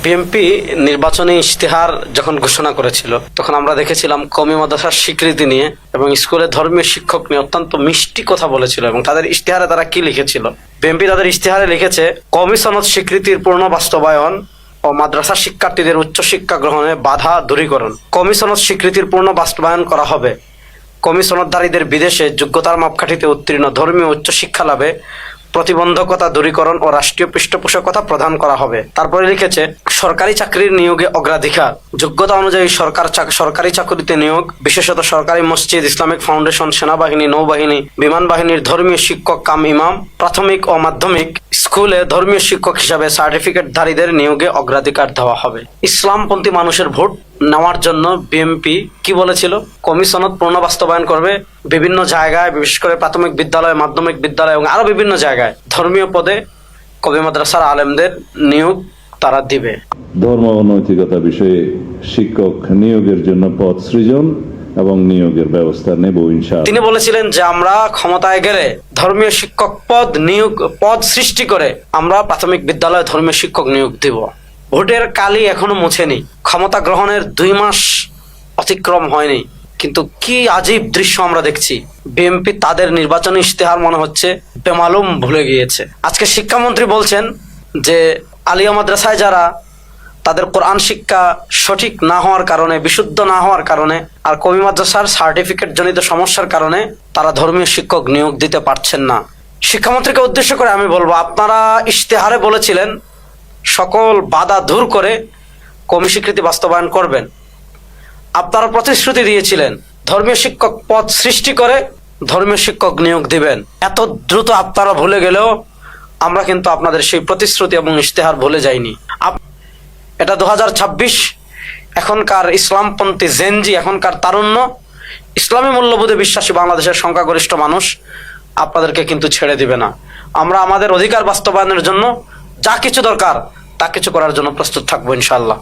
BNP নির্বাচনী ইশতেহার যখন ঘোষণা করেছিল তখন আমরা দেখেছিলাম কওমি মাদ্রাসার স্বীকৃতি নিয়ে এবং স্কুলে ধর্মীয় শিক্ষক নিয়ে অত্যন্ত মিষ্টি কথা বলেছিল। এবং তাদের ইশতেহারে তারা কি লিখেছিল? বিএনপি তাদের ইশতেহারে লিখেছে, কওমি সনদ স্বীকৃতির পূর্ণ বাস্তবায়ন ও মাদ্রাসা শিক্ষার্থীদের উচ্চ শিক্ষা গ্রহণে বাধা দূরীকরণ। কওমি সনদ স্বীকৃতির পূর্ণ বাস্তবায়ন করা হবে। কওমি সনদধারীদের বিদেশে যোগ্যতার মাপকাঠিতে উত্তীর্ণ ধর্মীয় উচ্চ শিক্ষা লাভে প্রতিবন্ধকতা দূরীকরণ ও রাষ্ট্রীয় পৃষ্ঠপোষকতা প্রদান করা হবে। তারপরে লিখেছে, সরকারি চাকরির নিয়োগে অগ্রাধিকার, যোগ্যতা অনুযায়ী সরকারি চাকরিতে নিয়োগ, বিশেষত সরকারি মসজিদ, ইসলামিক ফাউন্ডেশন, সেনাবাহিনী, নৌবাহিনী, বিমান বাহিনীর ধর্মীয় শিক্ষক কাম ইমাম, প্রাথমিক ও মাধ্যমিক স্কুলে ধর্মীয় শিক্ষক হিসাবে সার্টিফিকেটধারীদের নিয়োগে অগ্রাধিকার দেওয়া হবে। ইসলামপন্থী মানুষের ভোট নেওয়ার জন্য বিএনপি কি বলেছিল? কওমি সনদ পূর্ণ বাস্তবায়ন করবে। বিভিন্ন জায়গায়, বিশেষ করে প্রাথমিক বিদ্যালয়, মাধ্যমিক বিদ্যালয় এবং আরো বিভিন্ন জায়গায় ধর্মীয় পদে কওমি মাদ্রাসার আলেমদের নিয়োগ তারা দিবে। ধর্ম ও নৈতিকতা বিষয়ে শিক্ষক নিয়োগের জন্য পদ সৃজন এবং নিয়োগের ব্যবস্থা নেব ইনশাআল্লাহ। তিনি বলেছিলেন যে আমরা ক্ষমতায় গেলে ধর্মীয় শিক্ষক পদ সৃষ্টি করে আমরা প্রাথমিক বিদ্যালয়ে ধর্মীয় শিক্ষক নিয়োগ দিব। ভোটের কালি এখনো মুছেনি, ক্ষমতা গ্রহণের 2 মাস অতিক্রম হয়নি, কিন্তু কি আজীব দৃশ্য আমরা দেখছি। বিএনপি তাদের নির্বাচনী ইশতেহার মনে হচ্ছে বেমালুম ভুলে গিয়েছে। আজকে শিক্ষামন্ত্রী বলছেন যে আলিয়া মাদ্রাসায় যারা তাদের কোরআন শিক্ষা সঠিক না হওয়ার কারণে, বিশুদ্ধ না হওয়ার কারণে আর কওমি মাদ্রাসার সার্টিফিকেট জনিত সমস্যার কারণে তারা ধর্মীয় শিক্ষক নিয়োগ দিতে পারছেন না। শিক্ষামন্ত্রীকে উদ্দেশ্য করে আমি বলবো, আপনারা ইশতেহারে বলেছিলেন সকল বাধা দূর করে কওমি স্বীকৃতি বাস্তবায়ন করবেন। আপনারা প্রতিশ্রুতি দিয়েছিলেন ধর্মীয় শিক্ষক পদ সৃষ্টি করে ধর্মীয় শিক্ষক নিয়োগ দিবেন। এত দ্রুত আপনারা ভুলে গেলেও আমরা কিন্তু আপনাদের সেই প্রতিশ্রুতি এবং ইশতেহার ভুলে যাইনি। এটা 2026, এখনকার ইসলামপন্থী জেনজি, এখনকার তারুণ্য, ইসলামী মূল্যবোধে বিশ্বাসী বাংলাদেশের সংখ্যাগরিষ্ঠ মানুষ আপনাদেরকে কিন্তু ছেড়ে দিবে না। আমরা আমাদের অধিকার বাস্তবায়নের জন্য যা কিছু দরকার তা কিছু করার জন্য প্রস্তুত থাকবো ইনশাআল্লাহ।